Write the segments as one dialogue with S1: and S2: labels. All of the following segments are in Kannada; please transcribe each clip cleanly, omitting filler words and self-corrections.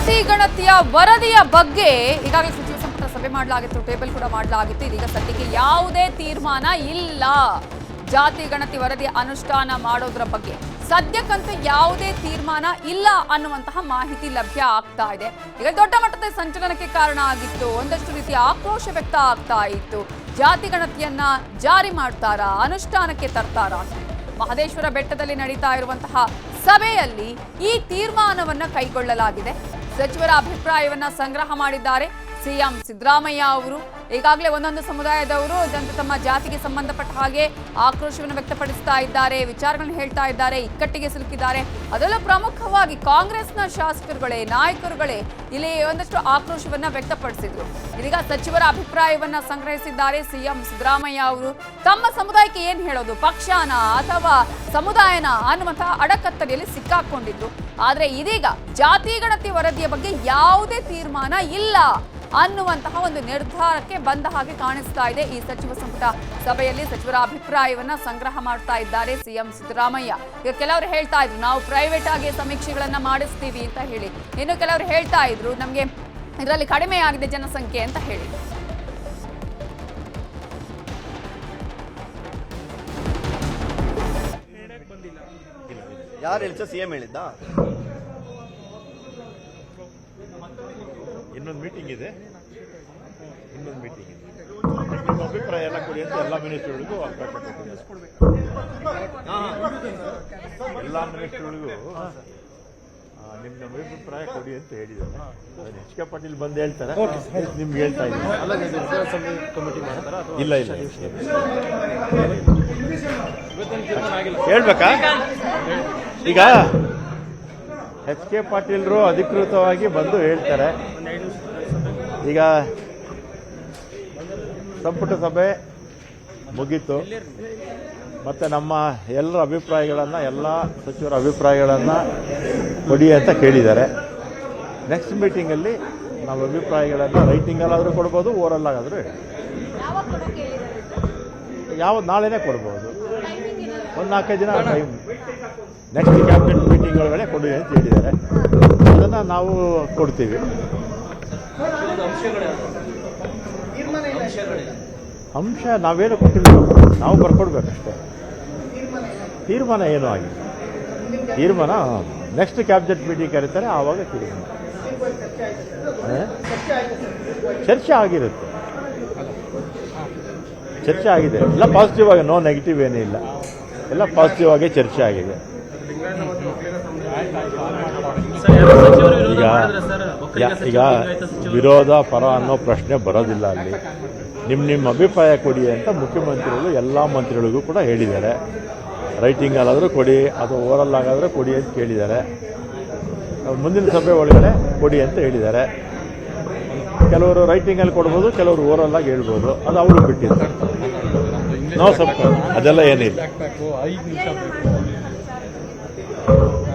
S1: ಜಾತಿ ಗಣತಿಯ ವರದಿಯ ಬಗ್ಗೆ ಈಗಾಗಲೇ ಸಚಿವ ಸಂಪುಟ ಸಭೆ ಮಾಡಲಾಗಿತ್ತು, ಟೇಬಲ್ ಕೂಡ ಮಾಡಲಾಗಿತ್ತು. ಇದೀಗ ಸದ್ಯಕ್ಕೆ ಯಾವುದೇ ತೀರ್ಮಾನ ಇಲ್ಲ. ಜಾತಿ ಗಣತಿ ವರದಿ ಅನುಷ್ಠಾನ ಮಾಡೋದ್ರ ಬಗ್ಗೆ ಸದ್ಯಕ್ಕಂತೂ ಯಾವುದೇ ತೀರ್ಮಾನ ಇಲ್ಲ ಅನ್ನುವಂತಹ ಮಾಹಿತಿ ಲಭ್ಯ ಆಗ್ತಾ ಇದೆ. ಈಗ ದೊಡ್ಡ ಮಟ್ಟದ ಸಂಚಲನಕ್ಕೆ ಕಾರಣ ಆಗಿತ್ತು, ಒಂದಷ್ಟು ರೀತಿಯ ಆಕ್ರೋಶ ವ್ಯಕ್ತ ಆಗ್ತಾ ಇತ್ತು. ಜಾತಿ ಗಣತಿಯನ್ನ ಜಾರಿ ಮಾಡ್ತಾರಾ, ಅನುಷ್ಠಾನಕ್ಕೆ ತರ್ತಾರಾ? ಮಹದೇಶ್ವರ ಬೆಟ್ಟದಲ್ಲಿ ನಡೀತಾ ಇರುವಂತಹ ಸಭೆಯಲ್ಲಿ ಈ ತೀರ್ಮಾನವನ್ನ ಕೈಗೊಳ್ಳಲಾಗಿದೆ. ಸಚಿವರ ಅಭಿಪ್ರಾಯವನ್ನ ಸಂಗ್ರಹ ಮಾಡಿದ್ದಾರೆ ಸಿಎಂ ಸಿದ್ದರಾಮಯ್ಯ ಅವರು. ಈಗಾಗಲೇ ಒಂದೊಂದು ಸಮುದಾಯದವರು ತಮ್ಮ ಜಾತಿಗೆ ಸಂಬಂಧಪಟ್ಟ ಹಾಗೆ ಆಕ್ರೋಶವನ್ನು ವ್ಯಕ್ತಪಡಿಸ್ತಾ ಇದ್ದಾರೆ, ವಿಚಾರಗಳನ್ನು ಹೇಳ್ತಾ ಇದ್ದಾರೆ, ಇಕ್ಕಟ್ಟಿಗೆ ಸಿಲುಕಿದ್ದಾರೆ. ಅದರಲ್ಲೂ ಪ್ರಮುಖವಾಗಿ ಕಾಂಗ್ರೆಸ್ನ ಶಾಸಕರುಗಳೇ, ನಾಯಕರುಗಳೇ ಇಲ್ಲಿ ಒಂದಷ್ಟು ಆಕ್ರೋಶವನ್ನ ವ್ಯಕ್ತಪಡಿಸಿದ್ರು. ಇದೀಗ ಸಚಿವರ ಅಭಿಪ್ರಾಯವನ್ನ ಸಂಗ್ರಹಿಸಿದ್ದಾರೆ ಸಿಎಂ ಸಿದ್ದರಾಮಯ್ಯ ಅವರು. ತಮ್ಮ ಸಮುದಾಯಕ್ಕೆ ಏನ್ ಹೇಳೋದು, ಪಕ್ಷನ ಅಥವಾ ಸಮುದಾಯನ ಅನ್ನುವಂತಹ ಅಡಕತ್ತಲೆಯಲ್ಲಿ ಸಿಕ್ಕಾಕೊಂಡಿದ್ರು. ಆದ್ರೆ ಇದೀಗ ಜಾತಿ ಗಣತಿ ವರದಿಯ ಬಗ್ಗೆ ಯಾವುದೇ ತೀರ್ಮಾನ ಇಲ್ಲ ಅನ್ನುವಂತಹ ಒಂದು ನಿರ್ಧಾರಕ್ಕೆ ಬಂದ ಹಾಗೆ ಕಾಣಿಸ್ತಾ ಇದೆ. ಈ ಸಚಿವ ಸಂಪುಟ ಸಭೆಯಲ್ಲಿ ಸಚಿವರ ಅಭಿಪ್ರಾಯವನ್ನ ಸಂಗ್ರಹ ಮಾಡ್ತಾ ಇದ್ದಾರೆ ಸಿಎಂ ಸಿದ್ದರಾಮಯ್ಯ. ಈಗ ಕೆಲವರು ಹೇಳ್ತಾ ಇದ್ರು ನಾವು ಪ್ರೈವೇಟ್ ಆಗಿ ಸಮೀಕ್ಷೆಗಳನ್ನ ಮಾಡಿಸ್ತೀವಿ ಅಂತ ಹೇಳಿ, ಇನ್ನು ಕೆಲವರು ಹೇಳ್ತಾ ಇದ್ರು ನಮ್ಗೆ ಇದರಲ್ಲಿ ಕಡಿಮೆ ಆಗಿದೆ ಜನಸಂಖ್ಯೆ ಅಂತ ಹೇಳಿ.
S2: ಯಾರು ಹೇಳ್ತಾ ಸಿಎಂ ಹೇಳಿದ್ದ?
S3: ಇನ್ನೊಂದು ಮೀಟಿಂಗ್ ಇದೆ, ನಿಮ್ಮ ಅಭಿಪ್ರಾಯ ಎಲ್ಲ ಕೊಡಿ ಅಂತ ಎಲ್ಲ ಮಿನಿಸ್ಟ್ರಿಗಳಿಗೂ ಅವಕಾಶ ಕೊಟ್ಟಿದ್ದಾರೆ. ಎಲ್ಲ ಮಿನಿಸ್ಟ್ರಿಗಳಿಗೂ ನಿಮ್ಮ ಅಭಿಪ್ರಾಯ ಕೊಡಿ ಅಂತ ಹೇಳಿದ್ದಾರೆ. ಅದನ್ನು ಎಚ್ ಕೆ ಪಾಟೀಲ್ ಬಂದು ಹೇಳ್ತಾರೆ, ನಿಮ್ಗೆ ಹೇಳ್ತಾ ಇದ್ದೀನಿ. ಇಲ್ಲ ಇಲ್ಲ ಹೇಳ್ಬೇಕಾ? ಈಗ ಎಚ್ ಕೆ ಪಾಟೀಲ್ರು ಅಧಿಕೃತವಾಗಿ ಬಂದು ಹೇಳ್ತಾರೆ. ಈಗ ಸಂಪುಟ ಸಭೆ ಮುಗೀತು, ಮತ್ತು ನಮ್ಮ ಎಲ್ಲರ ಅಭಿಪ್ರಾಯಗಳನ್ನು, ಎಲ್ಲ ಸಚಿವರ ಅಭಿಪ್ರಾಯಗಳನ್ನು ಕೊಡಿ ಅಂತ ಕೇಳಿದ್ದಾರೆ. ನೆಕ್ಸ್ಟ್ ಮೀಟಿಂಗಲ್ಲಿ ನಾವು ಅಭಿಪ್ರಾಯಗಳನ್ನು ರೈಟಿಂಗಲ್ಲಾದರೂ ಕೊಡ್ಬೋದು, ಓರಲ್ಲಾಗಾದರೂ ಹೇಳಿ. ನಾಳೆನೇ ಕೊಡ್ಬೋದು, ಒಂದು 4-5 ದಿನ ಟೈಮ್. ನೆಕ್ಸ್ಟ್ ಕ್ಯಾಬಿನೆಟ್ ಮೀಟಿಂಗ್ ಒಳಗಡೆ ಕೊಡಿ ಅಂತ ಹೇಳಿದ್ದಾರೆ. ಅದನ್ನು ನಾವು ಕೊಡ್ತೀವಿ. ಅಂಶ ನಾವೇನು ಕೊಟ್ಟಿಲ್ಲ, ನಾವು ಬರ್ಕೊಡ್ಬೇಕಷ್ಟೇ. ತೀರ್ಮಾನ ಏನೂ ಆಗಿದೆ. ತೀರ್ಮಾನ ನೆಕ್ಸ್ಟ್ ಕ್ಯಾಬಿನೆಟ್ ಮೀಟಿಂಗ್ ಕರೀತಾರೆ, ಆವಾಗ ತೀರ್ಮಾನ. ಚರ್ಚೆ ಆಗಿರುತ್ತೆ, ಚರ್ಚೆ ಆಗಿದೆ. ಎಲ್ಲ ಪಾಸಿಟಿವ್ ಆಗಿ, ನೋ ನೆಗೆಟಿವ್ ಏನೂ ಇಲ್ಲ, ಎಲ್ಲ ಪಾಸಿಟಿವ್ ಆಗಿ ಚರ್ಚೆ ಆಗಿದೆ. ಈಗ ವಿರೋಧ ಪರ ಅನ್ನೋ ಪ್ರಶ್ನೆ ಬರೋದಿಲ್ಲ ಅಲ್ಲಿ. ನಿಮ್ಮ ಅಭಿಪ್ರಾಯ ಕೊಡಿ ಅಂತ ಮುಖ್ಯಮಂತ್ರಿಗಳು ಎಲ್ಲ ಮಂತ್ರಿಗಳಿಗೂ ಕೂಡ ಹೇಳಿದ್ದಾರೆ. ರೈಟಿಂಗಲ್ಲಾದರೂ ಕೊಡಿ ಅಥವಾ ಓರಲ್ ಆಗಾದರೂ ಕೊಡಿ ಅಂತ ಕೇಳಿದ್ದಾರೆ. ಮುಂದಿನ ಸಭೆ ಒಳಗಡೆ ಕೊಡಿ ಅಂತ ಹೇಳಿದ್ದಾರೆ. ಕೆಲವರು ರೈಟಿಂಗಲ್ಲಿ ಕೊಡ್ಬೋದು, ಕೆಲವರು ಓರಲ್ಲಾಗಿ ಹೇಳ್ಬೋದು, ಅದು ಅವರು ಬಿಟ್ಟಿದ್ದಾರೆ. ನಾವು ಸ್ವಲ್ಪ ಅದೆಲ್ಲ ಏನಿಲ್ಲ.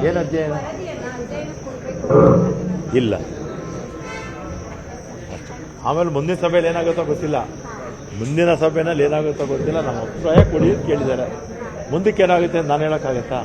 S3: ಏನು ಅಧ್ಯಯನ ಇಲ್ಲ. ಆಮೇಲೆ ಮುಂದಿನ ಸಭೆಯಲ್ಲಿ ಏನಾಗುತ್ತೋ ಗೊತ್ತಿಲ್ಲ, ಮುಂದಿನ ಸಭೆಯಲ್ಲಿ ಏನಾಗುತ್ತೋ ಗೊತ್ತಿಲ್ಲ. ನಮ್ಮ ಅಭಿಪ್ರಾಯ ಕೊಡಿ ಅಂತ ಕೇಳಿದ್ದಾರೆ. ಮುಂದಕ್ಕೆ ಏನಾಗುತ್ತೆ ಅಂತ ನಾನು ಹೇಳೋಕ್ಕಾಗತ್ತಾ?